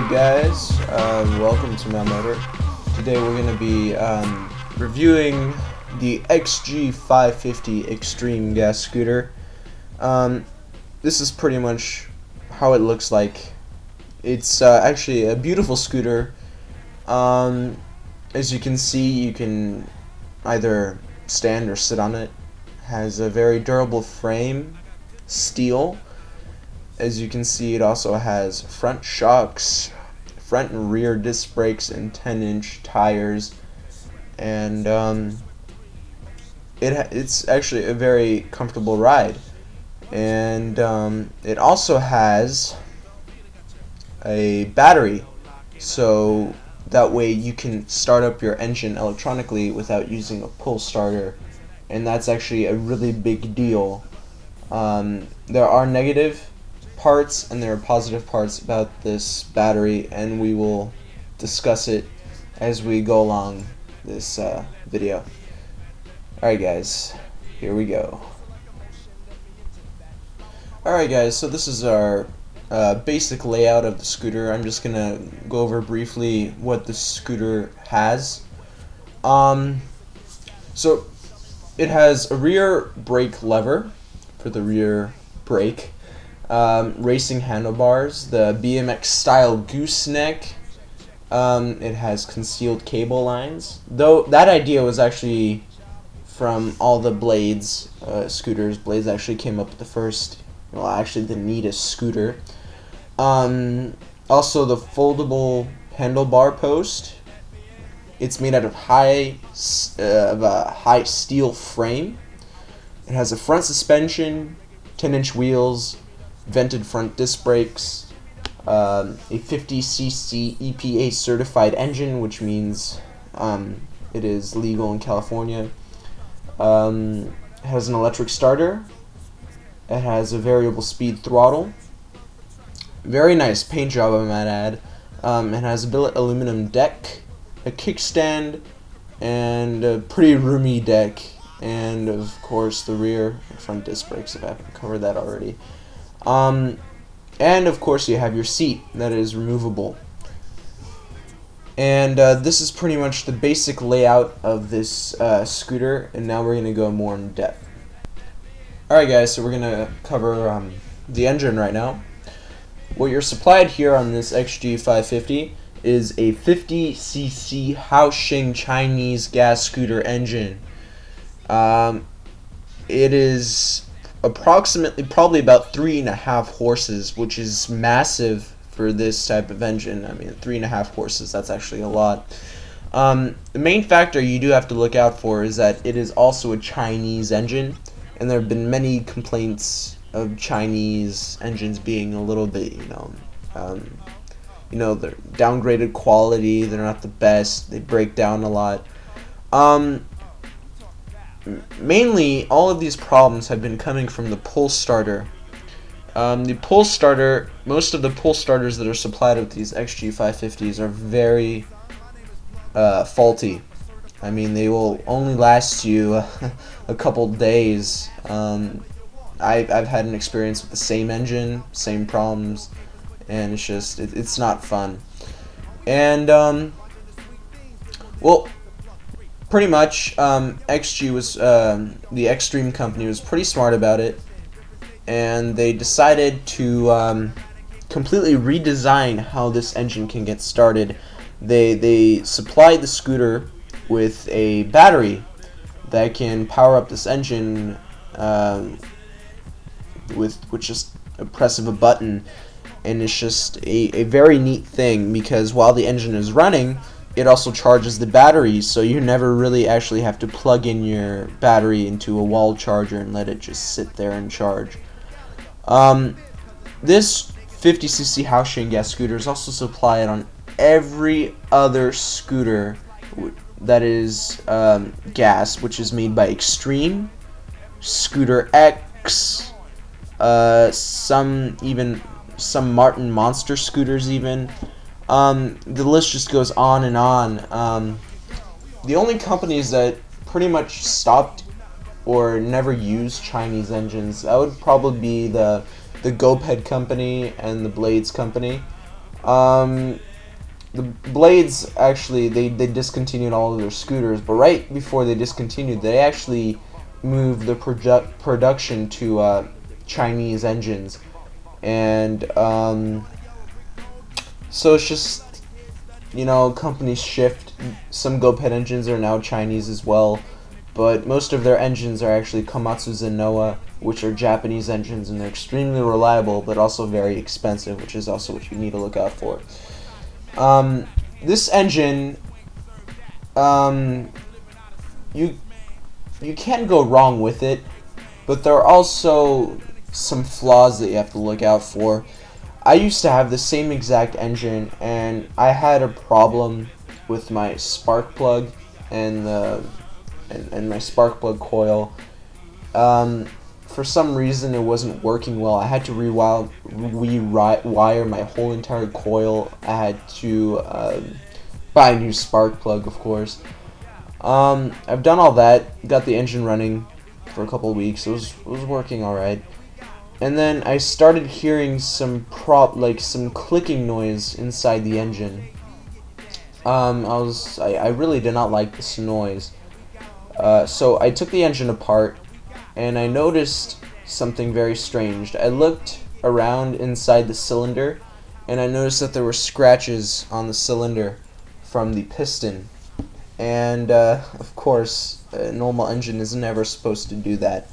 Alright guys, welcome to my motor. Today we're going to be reviewing the XG-550 X-Treme gas scooter. This is pretty much how it looks like. It's actually a beautiful scooter. As you can see, you can either stand or sit on it. Has a very durable frame, steel. As you can see, it also has front shocks, front and rear disc brakes, and 10-inch tires, and it's actually a very comfortable ride. And it also has a battery, so that way you can start up your engine electronically without using a pull starter, and that's actually a really big deal. There are negative parts and there are positive parts about this battery, and we will discuss it as we go along this video. Alright guys, here we go. Alright guys, so this is our basic layout of the scooter. I'm just gonna go over briefly what the scooter has. So it has a rear brake lever for the rear brake, racing handlebars, the BMX style gooseneck. It has concealed cable lines, though that idea was actually from all the Blades scooters. Blades actually came up with the first, well, actually the neatest scooter. Also the foldable handlebar post. It's made out of a high steel frame. It has a front suspension, 10-inch wheels, vented front disc brakes, a 50cc EPA certified engine, which means it is legal in California. It has an electric starter. It has a variable speed throttle. Very nice paint job, I might add. It has a billet aluminum deck, a kickstand, and a pretty roomy deck, and of course the rear and front disc brakes, if I haven't covered that already. And of course you have your seat that is removable. And this is pretty much the basic layout of this scooter, and now we're going to go more in depth. Alright guys, so we're going to cover the engine right now. What you're supplied here on this XG-550 is a 50cc Haoxing Chinese gas scooter engine. It is approximately probably about 3.5 horses, which is massive for this type of engine. I mean, 3.5 horses, that's actually a lot. The main factor you do have to look out for is that it is also a Chinese engine, and there have been many complaints of Chinese engines being a little bit, they're downgraded quality, they're not the best, they break down a lot. Mainly, all of these problems have been coming from the pull starter. The pull starter, most of the pull starters that are supplied with these XG-550s are very faulty. I mean, they will only last you a couple days. I've had an experience with the same engine, same problems, and it's just, it's not fun. And, well, pretty much, XG was, the X-Treme company was pretty smart about it, and they decided to completely redesign how this engine can get started. They supplied the scooter with a battery that can power up this engine with just a press of a button, and it's just a very neat thing, because while the engine is running, it also charges the battery, so you never really actually have to plug in your battery into a wall charger and let it just sit there and charge. This 50cc Haoxing gas scooter is also supplied on every other scooter that is gas, which is made by X-Treme, Scooter X, some Martin Monster scooters even. The list just goes on and on. The only companies that pretty much stopped or never used Chinese engines, that would probably be the GoPed company and the Blades company. The Blades actually they discontinued all of their scooters, but right before they discontinued, they actually moved the production to Chinese engines, and so it's just, you know, companies shift. Some GoPed engines are now Chinese as well, but most of their engines are actually Komatsu Zenoa, which are Japanese engines, and they're extremely reliable, but also very expensive, which is also what you need to look out for. This engine, you can go wrong with it, but there are also some flaws that you have to look out for. I used to have the same exact engine, and I had a problem with my spark plug and my spark plug coil. For some reason, it wasn't working well. I had to rewire my whole entire coil. I had to buy a new spark plug, of course. I've done all that, got the engine running for a couple of weeks. It was working all right. And then I started hearing some clicking noise inside the engine. I really did not like this noise. So I took the engine apart, and I noticed something very strange. I looked around inside the cylinder, and I noticed that there were scratches on the cylinder from the piston. And of course, a normal engine is never supposed to do that.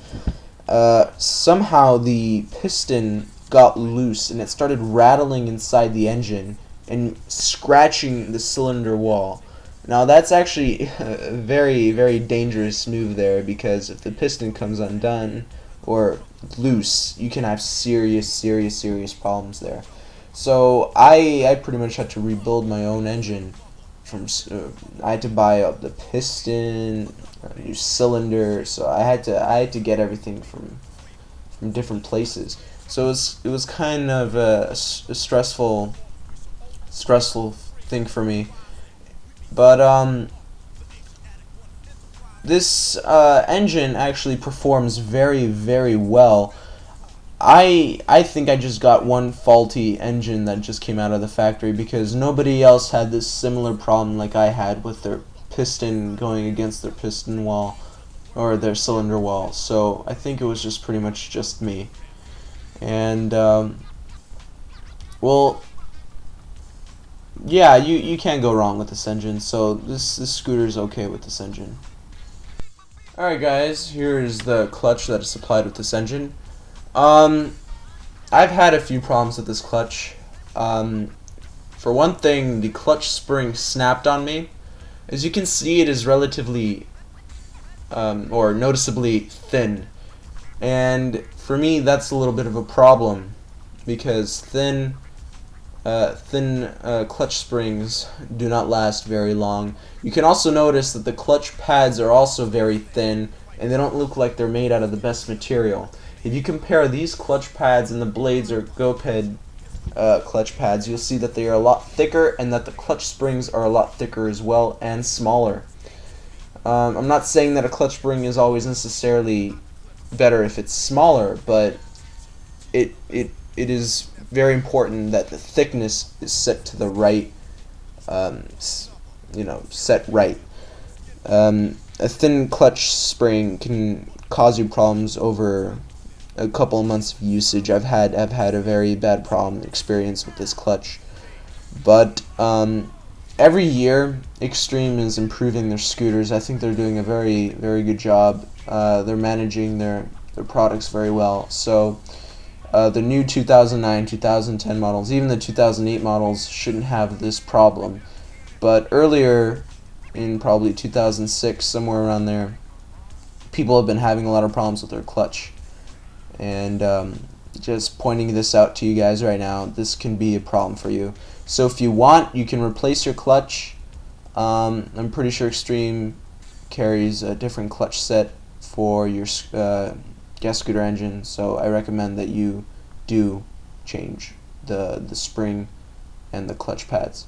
Somehow the piston got loose, and it started rattling inside the engine and scratching the cylinder wall. Now that's actually a very, very dangerous move there, because if the piston comes undone or loose, you can have serious problems there. So I pretty much had to rebuild my own engine. I had to buy up the piston, a new cylinder, so I had to get everything from different places. So it was kind of a stressful thing for me. But this engine actually performs very, very well. I think I just got one faulty engine that just came out of the factory, because nobody else had this similar problem like I had with their piston going against their piston wall or their cylinder wall. So I think it was just pretty much just me. And well, yeah, you can't go wrong with this engine. So this scooter is okay with this engine. Alright guys, here is the clutch that is supplied with this engine. I've had a few problems with this clutch. For one thing, the clutch spring snapped on me. As you can see, it is relatively or noticeably thin, and for me that's a little bit of a problem, because thin clutch springs do not last very long. You can also notice that the clutch pads are also very thin, and they don't look like they're made out of the best material. If you compare these clutch pads and the Blades or GoPed clutch pads, you'll see that they are a lot thicker, and that the clutch springs are a lot thicker as well, and smaller. I'm not saying that a clutch spring is always necessarily better if it's smaller, but it is very important that the thickness is set to the right, set right. A thin clutch spring can cause you problems over a couple of months of usage. I've had a very bad problem experience with this clutch, but every year X-Treme is improving their scooters. I think they're doing a very good job. They're managing their products very well. So the new 2009, 2010 models, even the 2008 models, shouldn't have this problem. But earlier, in probably 2006, somewhere around there, people have been having a lot of problems with their clutch. And just pointing this out to you guys right now, this can be a problem for you. So if you want, you can replace your clutch. I'm pretty sure X-Treme carries a different clutch set for your gas scooter engine, so I recommend that you do change the spring and the clutch pads.